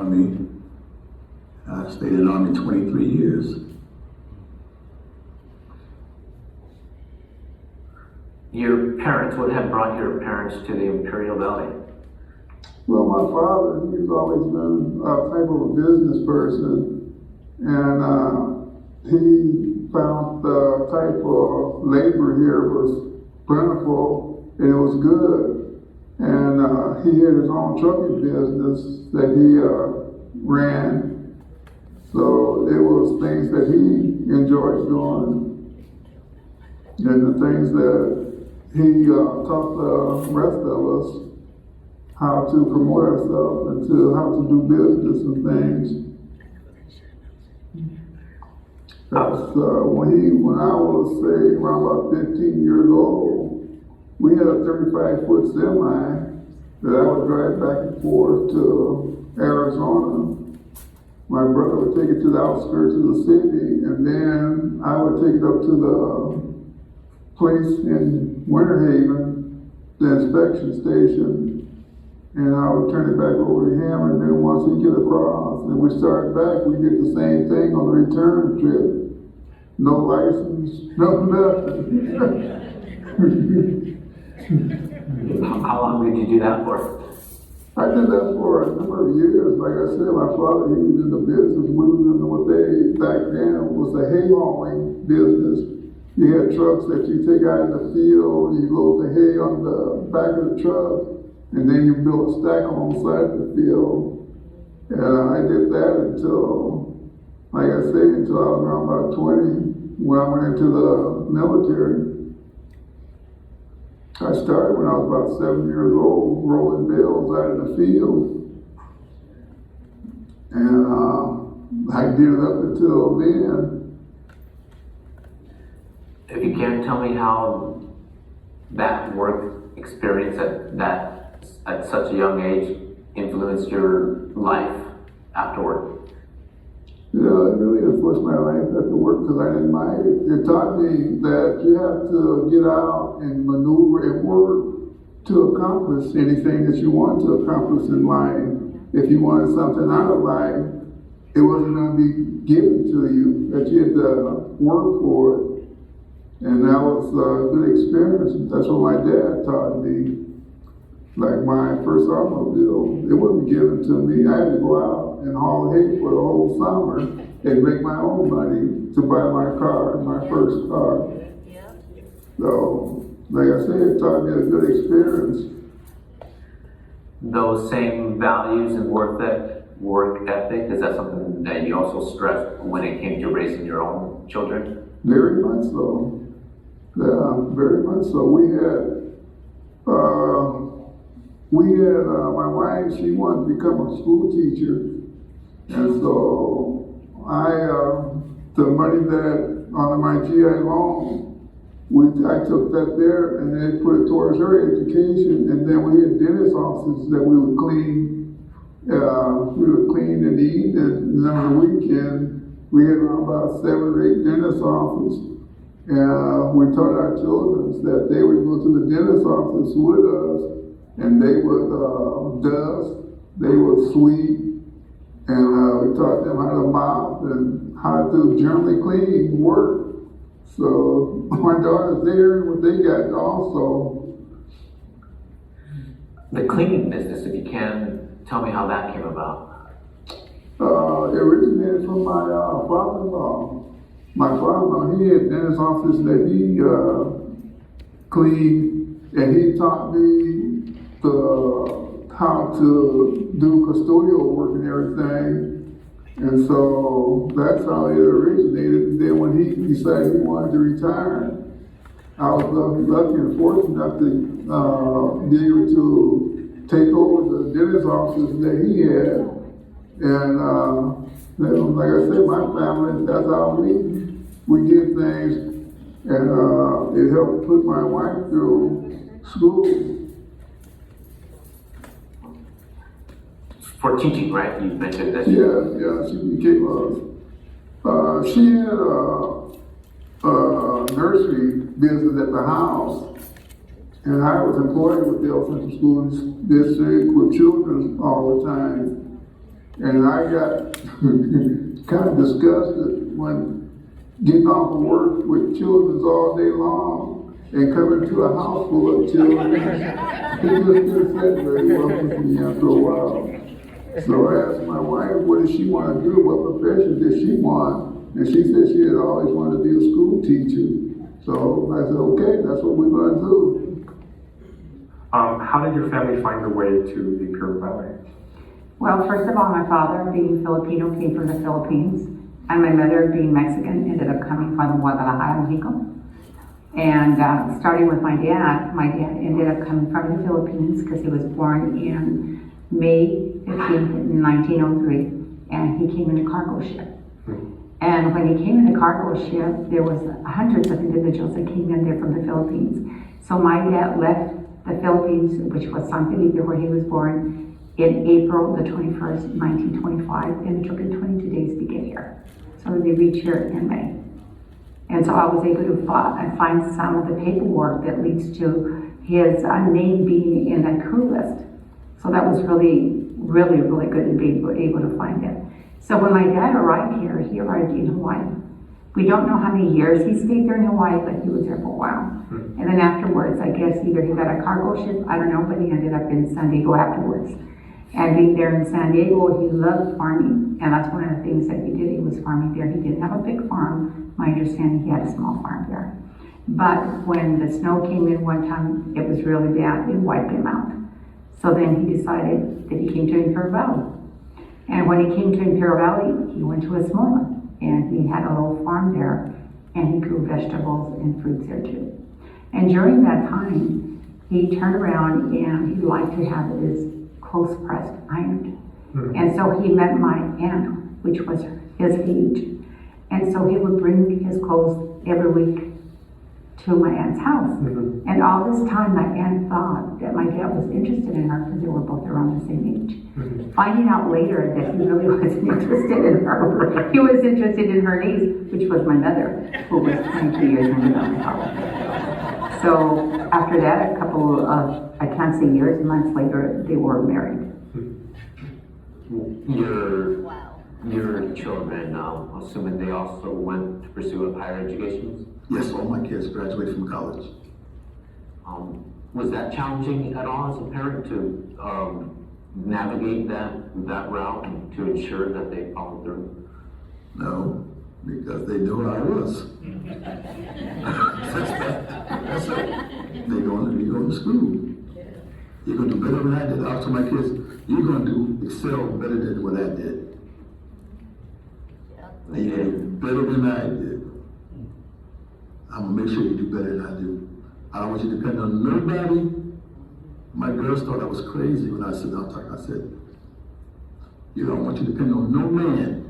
Army. I stayed in the Army 23 years. Your parents, what had brought your parents to the Imperial Valley? Well, my father, he's always been a type of a business person, and he found the type of labor here was plentiful and it was good. And he had his own trucking business that he ran. So it was things that he enjoyed doing, and the things that he taught the rest of us how to promote ourselves and to how to do business and things. That's when I was, say, around about 15 years old, we had a 35-foot semi that I would drive back and forth to Arizona. My brother would take it to the outskirts of the city, and then I would take it up to the place in Winter Haven, the inspection station, and I would turn it back over to him, and then once he get across, and we start back, we did the same thing on the return trip. No license, no nothing. How long did you do that for? I did that for a number of years. Like I said, my father, he was in the business. We was in what they, back then, was the hay hauling business. You had trucks that you take out in the field, you load the hay on the back of the truck, and then you build a stack alongside the field. And I did that until, like I say, until I was around about 20, when I went into the military. I started when I was about 7 years old, rolling bales out in the field. And I did it up until then. If you can, tell me how that work experience at such a young age influenced your life afterward. Yeah, it really influenced my life after work because I didn't mind it. It taught me that you have to get out and maneuver and work to accomplish anything that you want to accomplish in life. If you wanted something out of life, it wasn't going to be given to you, that you had to work for it. And that was a good experience. That's what my dad taught me. Like my first automobile, it wasn't given to me. I had to go out and haul hay for the whole summer and make my own money to buy my car, my first car. So, like I said, it taught me a good experience. Those same values and work ethic, is that something that you also stressed when it came to raising your own children? Very much so. Yeah, very much so. My wife, she wanted to become a school teacher. And so the money that on my GI loan, I took that there and then put it towards her education. And then we had dentist offices that we would clean. We would clean in the evening, and then on the weekend, we had around about 7 or 8 dentist offices. And we taught our children that they would go to the dentist office with us, and they would dust, they would sweep, and we taught them how to mop and how to generally clean work. So my daughter's there, what they got also. The cleaning business, if you can, tell me how that came about. It originated from my father-in-law. My father-in-law, he had dentist office that he cleaned, and he taught me how to do custodial work and everything. And so that's how it originated. And then when he decided he wanted to retire, I was lucky and fortunate enough to be able to take over the dentist office that he had. And like I said, my family, that's how we did things. And it helped put my wife through school. For teaching, right? You mentioned that. Yeah, she became she had a nursery business at the house, and I was employed with the Centro School District with children all the time. And I got kind of disgusted when getting off of work with children all day long and coming to a house full of children. It just didn't sit very well with me after a while. So I asked my wife, what did she want to do? What profession did she want? And she said she had always wanted to be a school teacher. So I said, okay, that's what we're going to do. How did your family find their way to the Imperial Valley? Well, first of all, my father, being Filipino, came from the Philippines, and my mother, being Mexican, ended up coming from Guadalajara, Mexico. And starting with my dad ended up coming from the Philippines because he was born in May 15th, 1903, and he came in a cargo ship. And when he came in the cargo ship, there was hundreds of individuals that came in there from the Philippines. So my dad left the Philippines, which was San Felipe, where he was born, in April the 21st, 1925, and it took him 22 days to get here. So they reached here in May. And so I was able to find some of the paperwork that leads to his name being in that crew list. So that was really, really, really good in being able to find it. So when my dad arrived here, he arrived in Hawaii. We don't know how many years he stayed there in Hawaii, but he was there for a while. And then afterwards, I guess either he got a cargo ship, I don't know, but he ended up in San Diego afterwards. And being there in San Diego, he loved farming, and that's one of the things that he did. He was farming there. He didn't have a big farm. My understanding, he had a small farm there. But when the snow came in one time, it was really bad. It wiped him out. So then he decided that he came to Imperial Valley. And when he came to Imperial Valley, he went to a small one, and he had a little farm there, and he grew vegetables and fruits there too. And during that time, he turned around and he liked to have his clothes pressed, ironed. And so he met my aunt, which was his age. And so he would bring his clothes every week to my aunt's house. And all this time, my aunt thought that my dad was interested in her because they were both around the same age. Finding out later that he really wasn't interested in her. He was interested in her niece, which was my mother, who was 22 years younger than my father. So after that, a couple of, I can't say years, months later, they were married. Your children, assuming they also went to pursue a higher education? Yes, all my kids graduated from college. Was that challenging at all as a parent to navigate that route and to ensure that they followed through? No, because they knew who I was. That's it. You're going to school. You're going to do better than I did. I told my kids, you're going to do excel better than what I did. And you do better than I did. I'm going to make sure you do better than I do. I don't want you to depend on nobody. My girls thought I was crazy when I said, I said, you don't want you to depend on no man.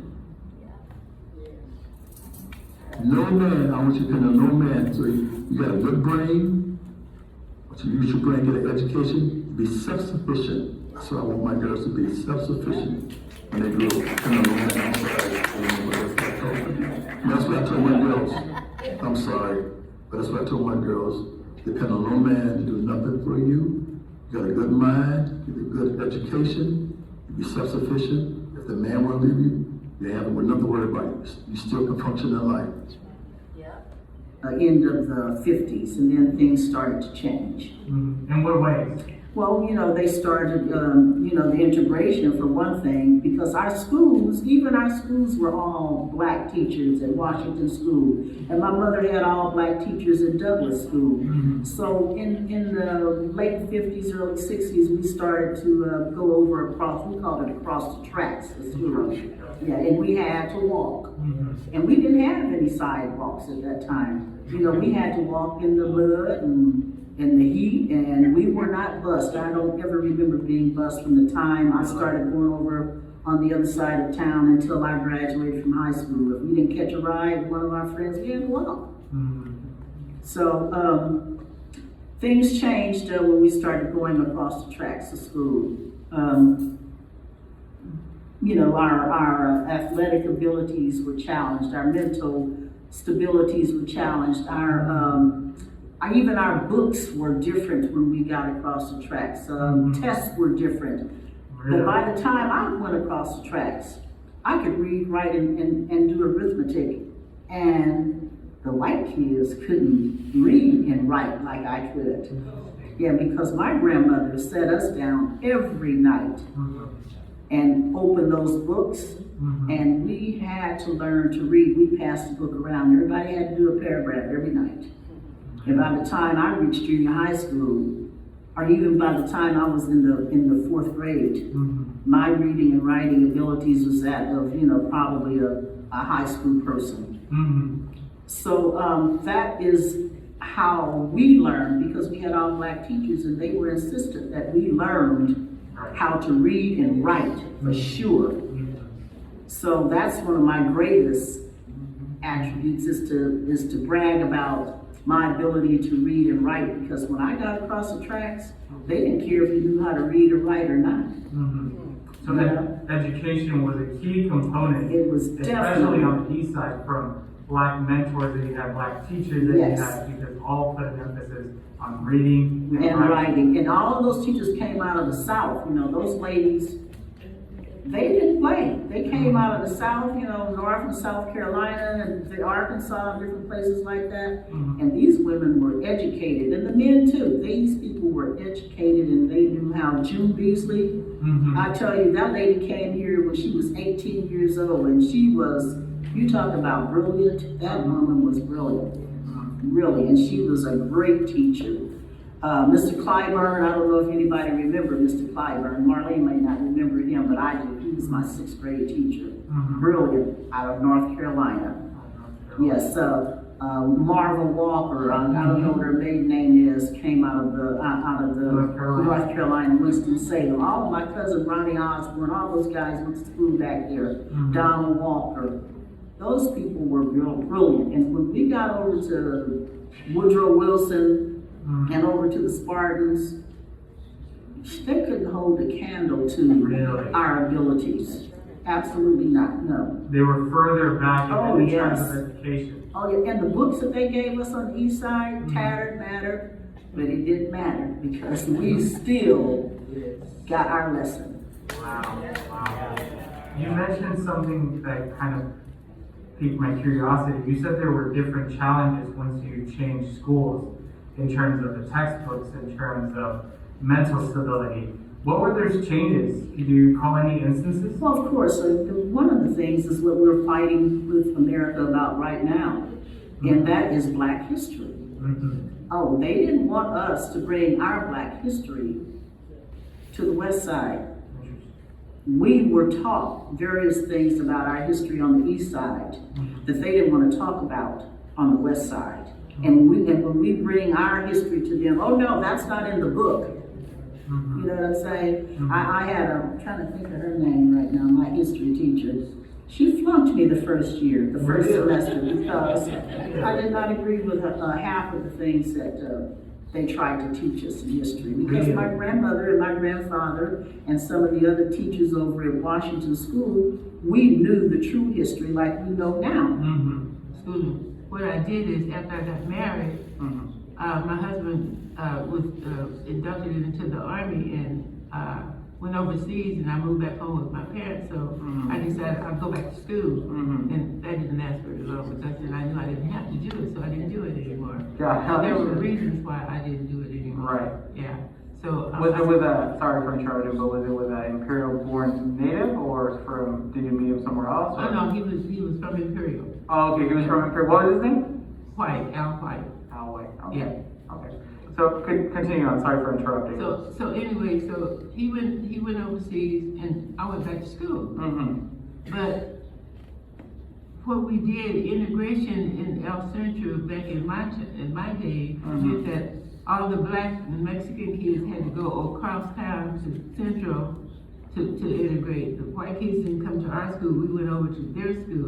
No man, I want you to depend on no man. So you got a good brain. I want you to use your brain, get an education, be self-sufficient. That's what I want my girls to be, self-sufficient. When they grow up, depend on no man. I'm sorry. That's what I told my girls. I'm sorry, but that's what I told my girls. Depend on no man to do nothing for you. You got a good mind, you get a good education, you be self-sufficient. If the man will leave you, you have nothing to worry about. You still can function in life. End of the 50s, and then things started to change. In what ways? Well, they started, the integration for one thing, because even our schools were all black teachers at Washington School, and my mother had all black teachers at Douglas School. So in the late 50s, early 60s, we started to go over we called it across the tracks, the school. Yeah, and we had to walk. And we didn't have any sidewalks at that time. We had to walk in the mud and in the heat, and we were not bused. I don't ever remember being bused from the time I started going over on the other side of town until I graduated from high school. If we didn't catch a ride with one of our friends, we had to walk. So things changed when we started going across the tracks to school. Our athletic abilities were challenged. Our mental stabilities were challenged. Even our books were different when we got across the tracks. Tests were different. But by the time I went across the tracks, I could read, write, and do arithmetic. And the white kids couldn't read and write like I could. Yeah, because my grandmother set us down every night and opened those books, and we had to learn to read. We passed the book around. Everybody had to do a paragraph every night. And by the time I reached junior high school, or even by the time I was in the fourth grade, my reading and writing abilities was that of, probably a high school person. So that is how we learned, because we had all black teachers and they were insistent that we learned how to read and write for sure. So that's one of my greatest attributes is to brag about my ability to read and write, because when I got across the tracks, they didn't care if you knew how to read or write or not. So that education was a key component, It was especially definitely on the east side, from black mentors that you had, black teachers that you had, because all put an emphasis on reading and writing. And all of those teachers came out of the South. Those ladies, they didn't play. They came out of the South, North and South Carolina and the Arkansas and different places like that. And these women were educated, and the men too. These people were educated, and they knew how. June Beasley, I tell you, that lady came here when she was 18 years old, and she was, you talk about brilliant, that woman was brilliant, really, and she was a great teacher. Mr. Clyburn, I don't know if anybody remember Mr. Clyburn. Marlene may not remember him, but I do. He was my 6th grade teacher. Brilliant, out of North Carolina. Yes, Marva Walker, I don't know what her maiden name is, came out of the North Carolina, Winston-Salem. All of my cousin Ronnie Osborne, all those guys went to school back there. Donald Walker. Those people were brilliant. And when we got over to Woodrow Wilson and over to the Spartans, they couldn't hold a candle to our abilities. Absolutely not, no. They were further back in terms yes. of education. Oh yeah, and the books that they gave us on the east side, tattered, mattered, but it didn't matter because we still got our lesson. Wow. You mentioned something that kind of piqued my curiosity. You said there were different challenges once you changed schools in terms of the textbooks, in terms of mental stability. What were those changes? Could you call any instances? Well, of course, one of the things is what we're fighting with America about right now, and that is Black history. Oh, they didn't want us to bring our Black history to the West Side. We were taught various things about our history on the East Side that they didn't want to talk about on the West Side. And when we bring our history to them, oh no, that's not in the book. You know what I'm saying? I had I'm trying to think of her name right now, my history teacher. She flunked me the first year, the first semester, because I did not agree with half of the things that they tried to teach us in history. Because my grandmother and my grandfather and some of the other teachers over at Washington School, we knew the true history like we know now. What I did is, after I got married, my husband was inducted into the Army and went overseas, and I moved back home with my parents, so I decided I'd go back to school. And that didn't last very long, because then I knew I didn't have to do it, so I didn't do it anymore. Yeah, There were reasons why I didn't do it anymore. Right. Yeah. So Was it with a, sorry for interrupting, but was it with an Imperial born native, or from, did you meet him somewhere else? Oh no, he was from Imperial. Oh, okay, he was from Imperial. What was his name? White, Al White. Al White. Okay. Yeah. Okay. So continue on. Sorry for interrupting. So anyway, so he went overseas, and I went back to school. But what we did, integration in El Centro back in my day, meant that all the Black and Mexican kids had to go across town to Centro to integrate. The white kids didn't come to our school, we went over to their school.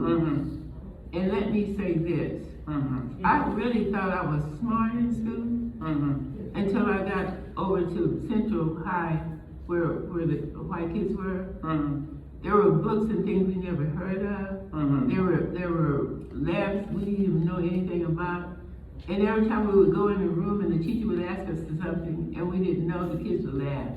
And let me say this, I really thought I was smart in school until I got over to Central High where the white kids were. There were books and things we never heard of. There were labs we didn't even know anything about. And every time we would go in the room and the teacher would ask us for something and we didn't know, the kids would laugh.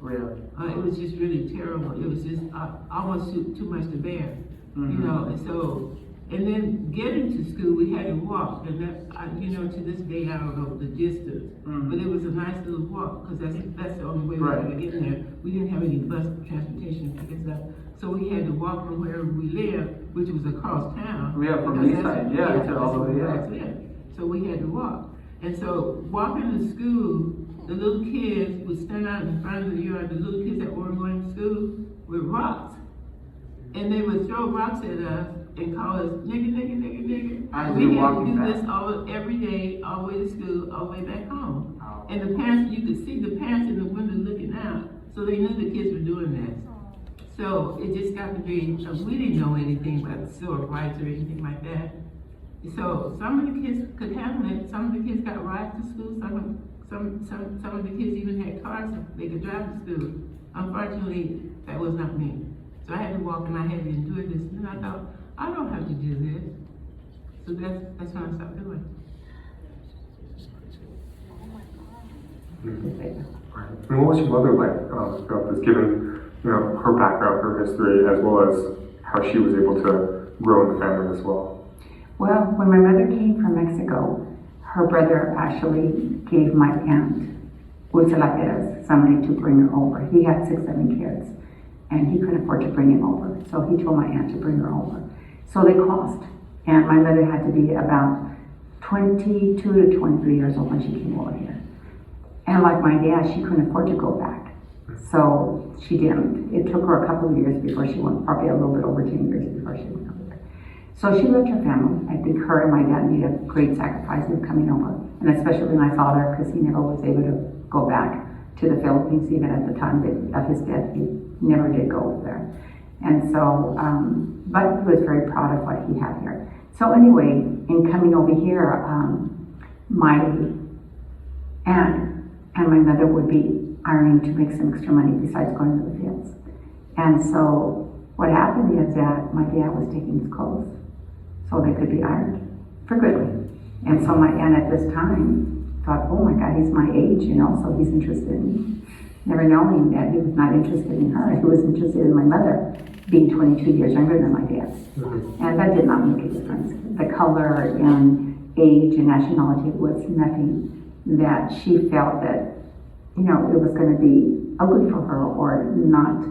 Really? It was just really terrible. It was just almost too much to bear, you know. And so, and then getting to school, we had to walk, and that, you know, to this day I don't know the distance, but it was a nice little walk because that's the only way we Right. could get in there. We didn't have any bus transportation to pick us up, so we had to walk from wherever we lived, which was across town. Yeah, from because the that's- side, yeah, to all the way, that's yeah. it. So we had to walk, and so walking to school. The little kids would stand out in front of the yard, the little kids that were going to school with rocks. And they would throw rocks at us and call us nigger, nigger, nigger, nigger. As We you're had to walking do back. this every day, all the way to school, all the way back home. Oh. And the parents, you could see the parents in the window looking out, so they knew the kids were doing this. So it just got to be, we didn't know anything about civil rights or anything like that. So some of the kids could handle it, some of the kids got rides to school, some of the kids even had cars that they could drive to school. Unfortunately, that was not me. So I had to walk and I had to endure this. And I thought, I don't have to do this. So that's when I stopped doing Right. And what was your mother like throughout this, given her background, her history, as well as how she was able to grow in the family as well? Well, when my mother came from Mexico, her brother actually gave my aunt, Marcie Landeros, somebody to bring her over. He had 6, 7 kids, and he couldn't afford to bring him over. So he told my aunt to bring her over. So they crossed, and my mother had to be about 22 to 23 years old when she came over here. And like my dad, she couldn't afford to go back. So she didn't. It took her a couple of years before she went, probably a little bit over 10 years before she went over there. So she left her family. I think her and my dad made a great sacrifice in coming over. And especially my father, because he never was able to go back to the Philippines, even at the time of his death. He never did go over there. And so, but he was very proud of what he had here. So anyway, in coming over here, my aunt and my mother would be ironing to make some extra money besides going to the fields. And so what happened is that my dad was taking his clothes so they could be ironed for goodly. And so my aunt at this time thought, oh my God, he's my age, so he's interested in me. Never knowing that he was not interested in her. He was interested in my mother, being 22 years younger than my dad. And that did not make a difference. The color and age and nationality was nothing that she felt that, it was going to be ugly for her or not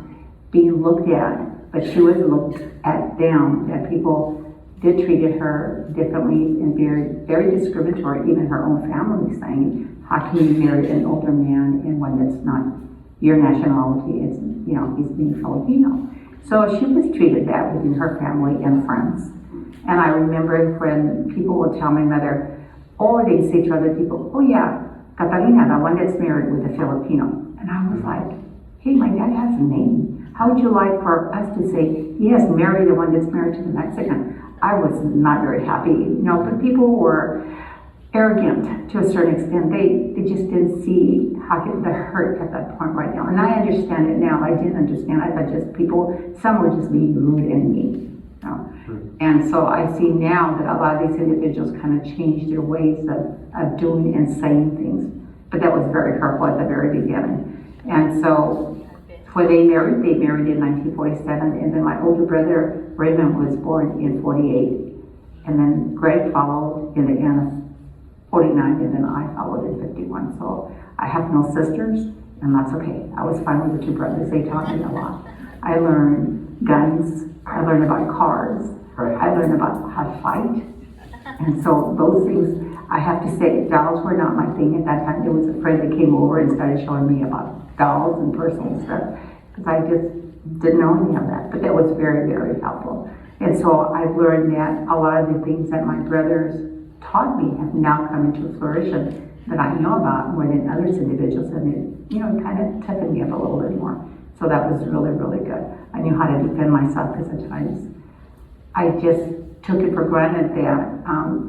being looked at, but she was looked at down, that people did treated her differently and very, very discriminatory, even her own family saying, how can you marry an older man and one that's not your nationality? It's, he's being Filipino. So she was treated that within her family and friends. And I remember when people would tell my mother, or they'd say to other people, oh yeah, Catalina, the one that's married with a Filipino. And I was like, hey, my dad has a name. How would you like for us to say, yes, marry the one that's married to the Mexican? I was not very happy, but people were arrogant to a certain extent. They just didn't see the hurt at that point right now. And I understand it now. I didn't understand. I thought just some were just being rude and mean. And so I see now that a lot of these individuals kind of changed their ways of doing and saying things. But that was very hurtful at the very beginning. And so when they married in 1947. And then my older brother, Raymond, was born in 48. And then Greg followed in the end of 49. And then I followed in 51. So I have no sisters, and that's okay. I was fine with the 2 brothers. They taught me a lot. I learned guns. I learned about cars. Right. I learned about how to fight. And so those things, I have to say, dolls were not my thing at that time. There was a friend that came over and started showing me about dolls and personal stuff, because I just didn't know any of that. But that was very, very helpful. And so I've learned that a lot of the things that my brothers taught me have now come into fruition that I know about more than others individuals, and it, kind of toughened me up a little bit more. So that was really, really good. I knew how to defend myself, because at times I just took it for granted that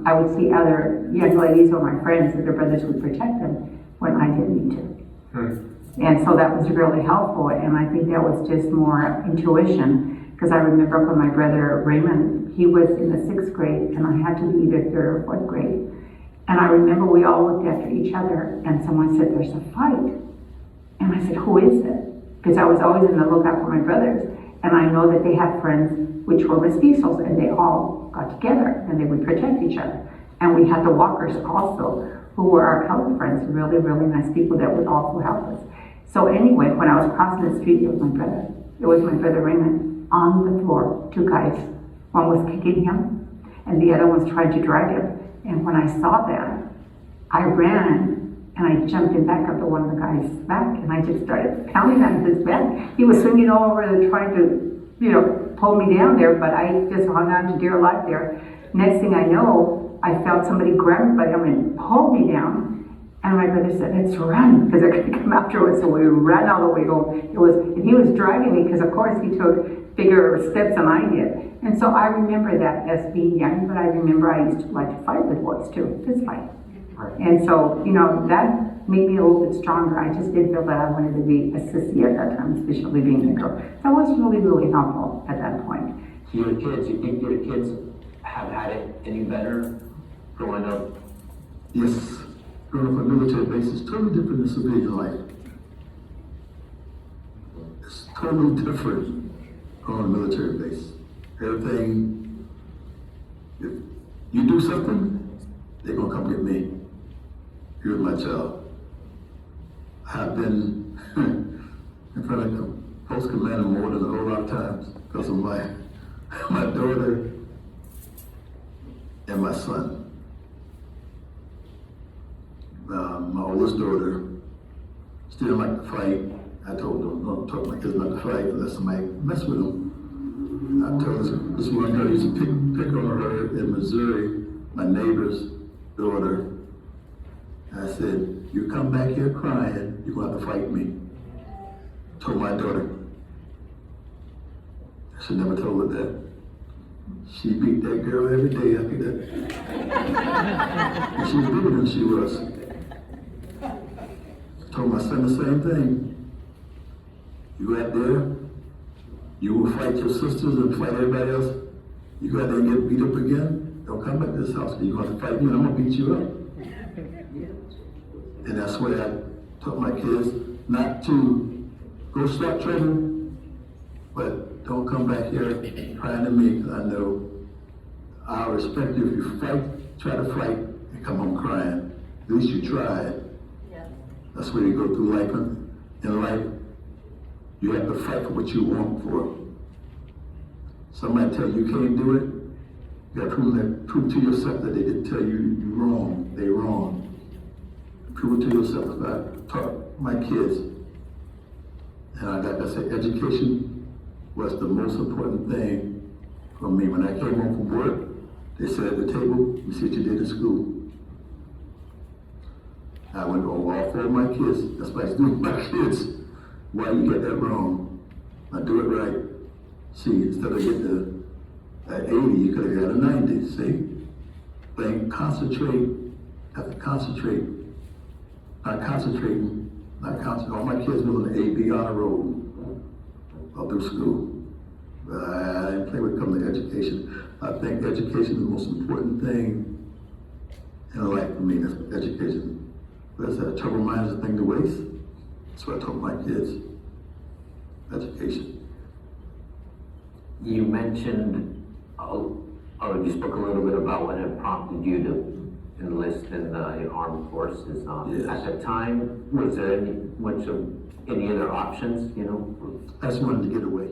I would see other young ladies or my friends that their brothers would protect them when I didn't need to. And so that was really helpful, and I think that was just more intuition, because I remember when my brother Raymond, he was in the 6th grade and I had to be either 3rd or 4th grade. And I remember we all looked after each other and someone said, there's a fight. And I said, who is it? because I was always in the lookout for my brothers. And I know that they had friends which were mestizos, and they all got together and they would protect each other. And we had the walkers also, who were our colored friends, really, really nice people that would also help us. So anyway, when I was crossing the street, it was my brother. It was my brother Raymond on the floor, two guys. One was kicking him, and the other was trying to drag him. And when I saw that, I ran and I jumped in back up to one of the guys' back, and I just started pounding on his back. He was swinging all over and trying to, pull me down there, but I just hung on to dear life there. Next thing I know, I felt somebody grab me by the arm and pull me down. And my brother said, "Let's run," because they're going to come after us. So we ran all the way home. And he was driving me because, of course, he took bigger steps than I did. And so I remember that as being young, but I remember I used to like to fight with boys too, fist fight. Right. And so, that made me a little bit stronger. I just didn't feel that I wanted to be a sissy at that time, especially being a girl. That was really, really helpful at that point. So your kids, you think your kids have had it any better growing up? Yes, growing up on a military base is totally different than civilian life. It's totally different on a military base. Everything, if you do something, they're gonna come get me. You're my child. I've been in front of the post commander more than a whole lot of times because of my daughter and my son. My oldest daughter still like to fight. I told them, don't talk to my kids not to fight unless somebody mess with them. I told this one girl used to pick on her in Missouri, my neighbor's daughter. I said, "You come back here crying, you're gonna have to fight me." Told my daughter. I should never told her that. She beat that girl every day after that. And she was bigger than she was. Told my son the same thing. You out there, you will fight your sisters and fight everybody else. You go out there and get beat up again, don't come back to this house. You're going to fight me and I'm going to beat you up. And that's why I taught my kids not to go start trouble, but don't come back here crying to me, because I know I'll respect you if you fight, try to fight, and come home crying. At least you tried. That's where you go through life. In life, you have to fight for what you want for. Somebody tell you can't do it, you got to prove to yourself that they didn't tell you you're wrong. They're wrong. Prove it to yourself. I taught my kids, and like I said, education was the most important thing for me. When I came home from work, they sat at the table, "You see what you did in school." I went over all 4 of my kids. That's what I was doing with my kids. Why you get that wrong? I do it right. See, instead of getting an 80, you could have got a 90, see? Think, concentrate, have to concentrate. Not concentrating. All my kids were on the A, B honor roll all through school. But I didn't play when it comes to education. I think education is the most important thing in life for me. That's education. That's a trouble mind is a thing to waste. That's what I told my kids. Education. You mentioned, you spoke a little bit about what had prompted you to enlist in the armed forces. Yes. At the time, was there any other options, I just wanted to get away.